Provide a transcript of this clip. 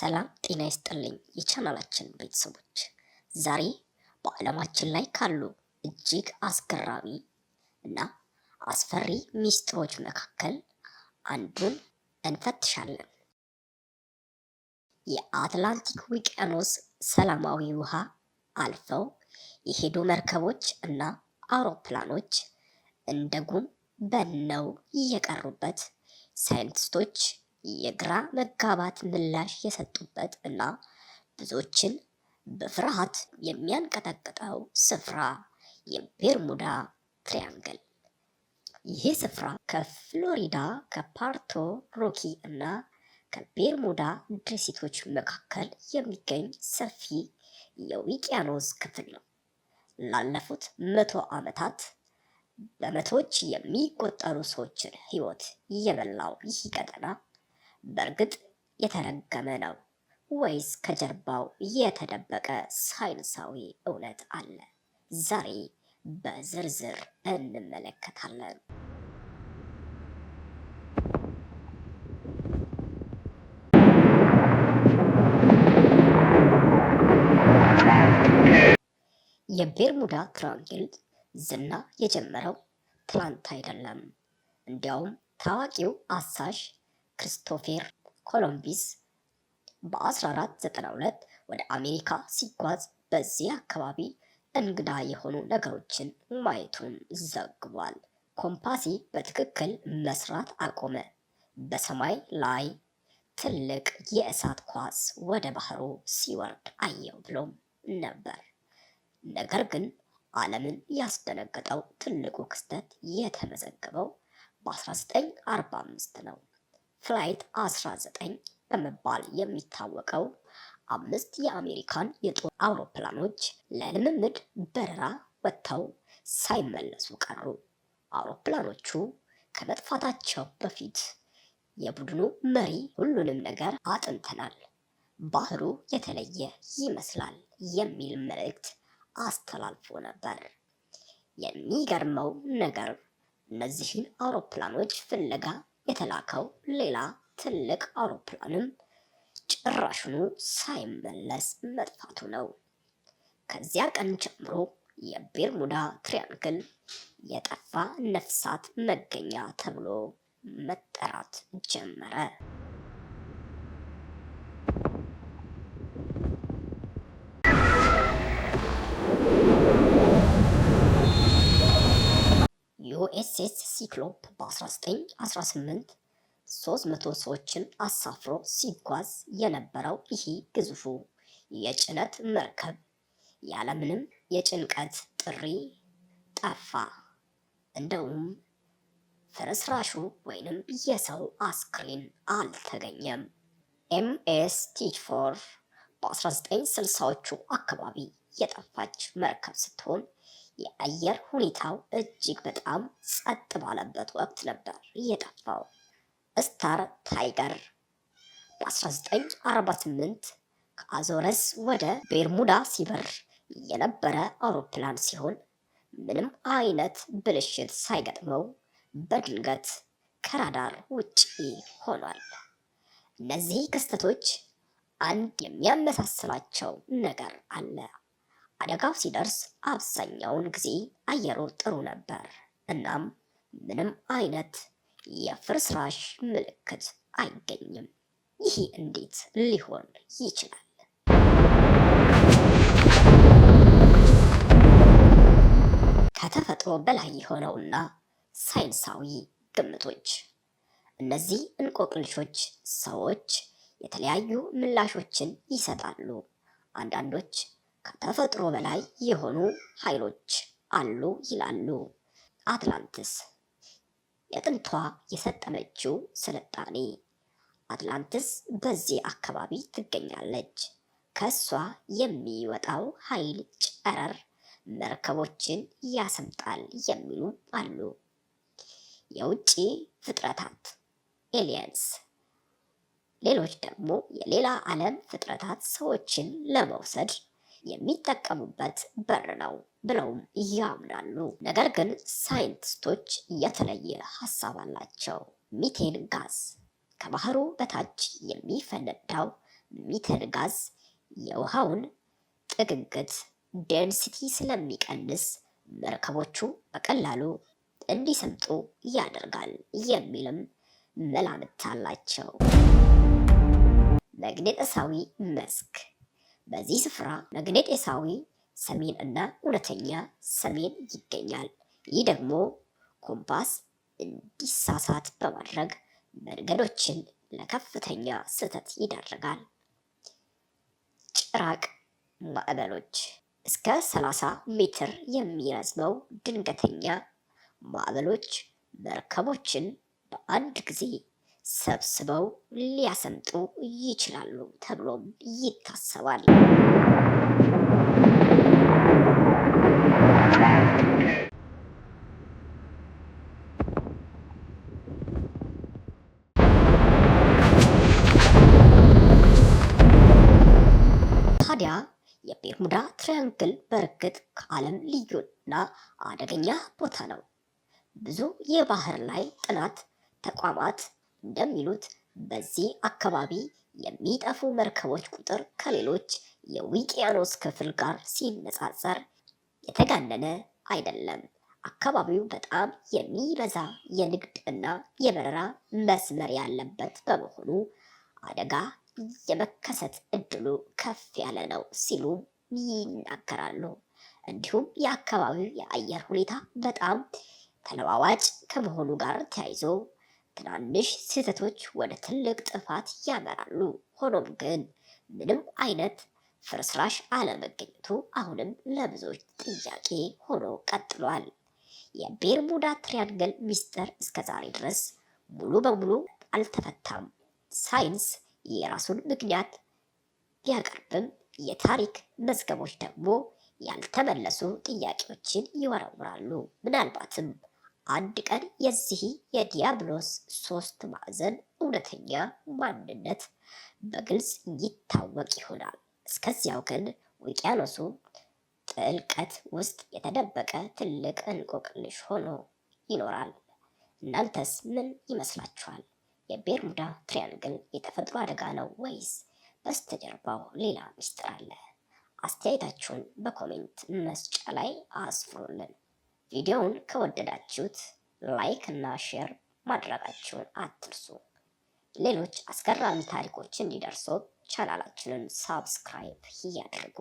ሰላም ጤና ይስጥልኝ የቻናላችን ቤተሰቦች፣ ዛሬ በዓለማችን ላይ ካሉ እጅግ አስገራሚ እና አስፈሪ ሚስጥሮች መካከል አንዱን እንፈትሻለን። የአትላንቲክ ውቅያኖስ ሰላማዊ ውሃ አልፈው የሄዱ መርከቦች እና አውሮፕላኖች እንደ ጉም በነው የቀሩበት፣ ሳይንቲስቶች የግራ መጋባት ምላሽ የሰጡበት እና ብዙዎችን በፍርሃት የሚያንቀጠቅጠው ስፍራ የቤርሙዳ ትሪያንግል። ይህ ስፍራ ከፍሎሪዳ ከፓርቶ ሮኪ እና ከቤርሙዳ ደሴቶች መካከል የሚገኝ ሰፊ የውቅያኖስ ክፍል ነው። ላለፉት 100 ዓመታት በመቶዎች የሚቆጠሩ ሰዎችን ሕይወት የበላው ይህ ቀጠና በእርግጥ የተረገመ ነው ወይስ ከጀርባው የተደበቀ ሳይንሳዊ እውነት አለ? ዛሬ በዝርዝር እንመለከታለን። የቤርሙዳ ትራያንግል ዝና የጀመረው ትላንት አይደለም። እንዲያውም ታዋቂው አሳሽ ክሪስቶፌር ኮሎምበስ በ1492 ወደ አሜሪካ ሲጓዝ በዚህ አካባቢ እንግዳ የሆኑ ነገሮችን ማየቱን ዘግቧል። ኮምፓሴ በትክክል መስራት አቆመ። በሰማይ ላይ ትልቅ የእሳት ኳስ ወደ ባህሩ ሲወርድ አየው ብሎም ነበር። ነገር ግን ዓለምን ያስደነገጠው ትልቁ ክስተት የተመዘገበው በ1945 ነው። ፍላይት 19 በመባል የሚታወቀው 5 የአሜሪካን የጦር አውሮፕላኖች ለልምምድ በረራ ወጥተው ሳይመለሱ ቀሩ። አውሮፕላኖቹ ከመጥፋታቸው በፊት የቡድኑ መሪ ሁሉንም ነገር አጥንተናል፣ ባህሩ የተለየ ይመስላል የሚል መልእክት አስተላልፎ ነበር። የሚገርመው ነገር እነዚህን አውሮፕላኖች ፍለጋ የተላከው ሌላ ትልቅ አውሮፕላንም ጭራሹኑ ሳይመለስ መጥፋቱ ነው። ከዚያ ቀን ጀምሮ የቤርሙዳ ትሪያንግል የጠፋ ነፍሳት መገኛ ተብሎ መጠራት ጀመረ። ዩኤስኤስ ሲክሎፕ በ1918 300 ሰዎችን አሳፍሮ ሲጓዝ የነበረው ይህ ግዙፉ የጭነት መርከብ ያለምንም የጭንቀት ጥሪ ጠፋ። እንደውም ፍርስራሹ ወይንም የሰው አስክሬን አልተገኘም። ኤምኤስ ቲችፎር በ1960ዎቹ አካባቢ የጠፋች መርከብ ስትሆን የአየር ሁኔታው እጅግ በጣም ጸጥ ባለበት ወቅት ነበር የጠፋው። ስታር ታይገር በ1948 ከአዞረስ ወደ ቤርሙዳ ሲበር የነበረ አውሮፕላን ሲሆን ምንም አይነት ብልሽት ሳይገጥመው በድንገት ከራዳር ውጪ ሆኗል። እነዚህ ክስተቶች አንድ የሚያመሳስላቸው ነገር አለ። አደጋው ሲደርስ አብዛኛውን ጊዜ አየሩ ጥሩ ነበር፣ እናም ምንም አይነት የፍርስራሽ ምልክት አይገኝም። ይህ እንዴት ሊሆን ይችላል? ከተፈጥሮ በላይ የሆነውና ሳይንሳዊ ግምቶች። እነዚህ እንቆቅልሾች ሰዎች የተለያዩ ምላሾችን ይሰጣሉ። አንዳንዶች ከተፈጥሮ በላይ የሆኑ ኃይሎች አሉ ይላሉ። አትላንቲስ የጥንቷ የሰጠመችው ስልጣኔ። አትላንቲስ በዚህ አካባቢ ትገኛለች። ከሷ የሚወጣው ኃይል ጨረር መርከቦችን ያሰምጣል የሚሉ አሉ። የውጭ ፍጥረታት ኤሊየንስ። ሌሎች ደግሞ የሌላ ዓለም ፍጥረታት ሰዎችን ለመውሰድ የሚጠቀሙበት በር ነው ብለውም ያምናሉ። ነገር ግን ሳይንቲስቶች የተለየ ሀሳብ አላቸው። ሚቴን ጋዝ ከባህሩ በታች የሚፈነዳው ሚተን ጋዝ የውሃውን ጥግግት ዴንሲቲ ስለሚቀንስ መርከቦቹ በቀላሉ እንዲሰምጡ ያደርጋል የሚልም መላምት አላቸው። መግነጢሳዊ መስክ። በዚህ ስፍራ መግነጢሳዊ ሰሜን እና እውነተኛ ሰሜን ይገኛል። ይህ ደግሞ ኮምፓስ እንዲሳሳት በማድረግ መንገዶችን ለከፍተኛ ስህተት ይዳርጋል። ጭራቅ ማዕበሎች። እስከ 30 ሜትር የሚረዝመው ድንገተኛ ማዕበሎች መርከቦችን በአንድ ጊዜ ሰብስበው ሊያሰምጡ ይችላሉ ተብሎም ይታሰባል። ታዲያ የቤርሙዳ ትሪያንግል በእርግጥ ከዓለም ልዩና አደገኛ ቦታ ነው። ብዙ የባህር ላይ ጥናት ተቋማት እንደሚሉት በዚህ አካባቢ የሚጠፉ መርከቦች ቁጥር ከሌሎች የውቅያኖስ ክፍል ጋር ሲነጻጸር የተጋነነ አይደለም። አካባቢው በጣም የሚበዛ የንግድ እና የበረራ መስመር ያለበት በመሆኑ አደጋ የመከሰት እድሉ ከፍ ያለ ነው ሲሉ ይናገራሉ። እንዲሁም የአካባቢው የአየር ሁኔታ በጣም ተለዋዋጭ ከመሆኑ ጋር ተያይዞ ትናንሽ ስህተቶች ወደ ትልቅ ጥፋት ያመራሉ። ሆኖም ግን ምንም አይነት ፍርስራሽ አለመገኘቱ አሁንም ለብዙዎች ጥያቄ ሆኖ ቀጥሏል። የቤርሙዳ ትሪያንግል ሚስጥር እስከዛሬ ድረስ ሙሉ በሙሉ አልተፈታም። ሳይንስ የራሱን ምክንያት ቢያቀርብም የታሪክ መዝገቦች ደግሞ ያልተመለሱ ጥያቄዎችን ይወረውራሉ። ምናልባትም አንድ ቀን የዚህ የዲያብሎስ ሶስት ማዕዘን እውነተኛ ማንነት በግልጽ ይታወቅ ይሆናል። እስከዚያው ግን ውቅያኖሱ ጥልቀት ውስጥ የተደበቀ ትልቅ እንቆቅልሽ ሆኖ ይኖራል። እናንተስ ምን ይመስላችኋል? የቤርሙዳ ትሪያንግል የተፈጥሮ አደጋ ነው ወይስ በስተጀርባው ሌላ ምስጢር አለ? አስተያየታችሁን በኮሜንት መስጫ ላይ አስፍሩልን። ቪዲዮውን ከወደዳችሁት ላይክ እና ሼር ማድረጋችሁን አትርሱ። ሌሎች አስገራሚ ታሪኮች እንዲደርሱ ቻናላችንን ሳብስክራይብ ያድርጉ።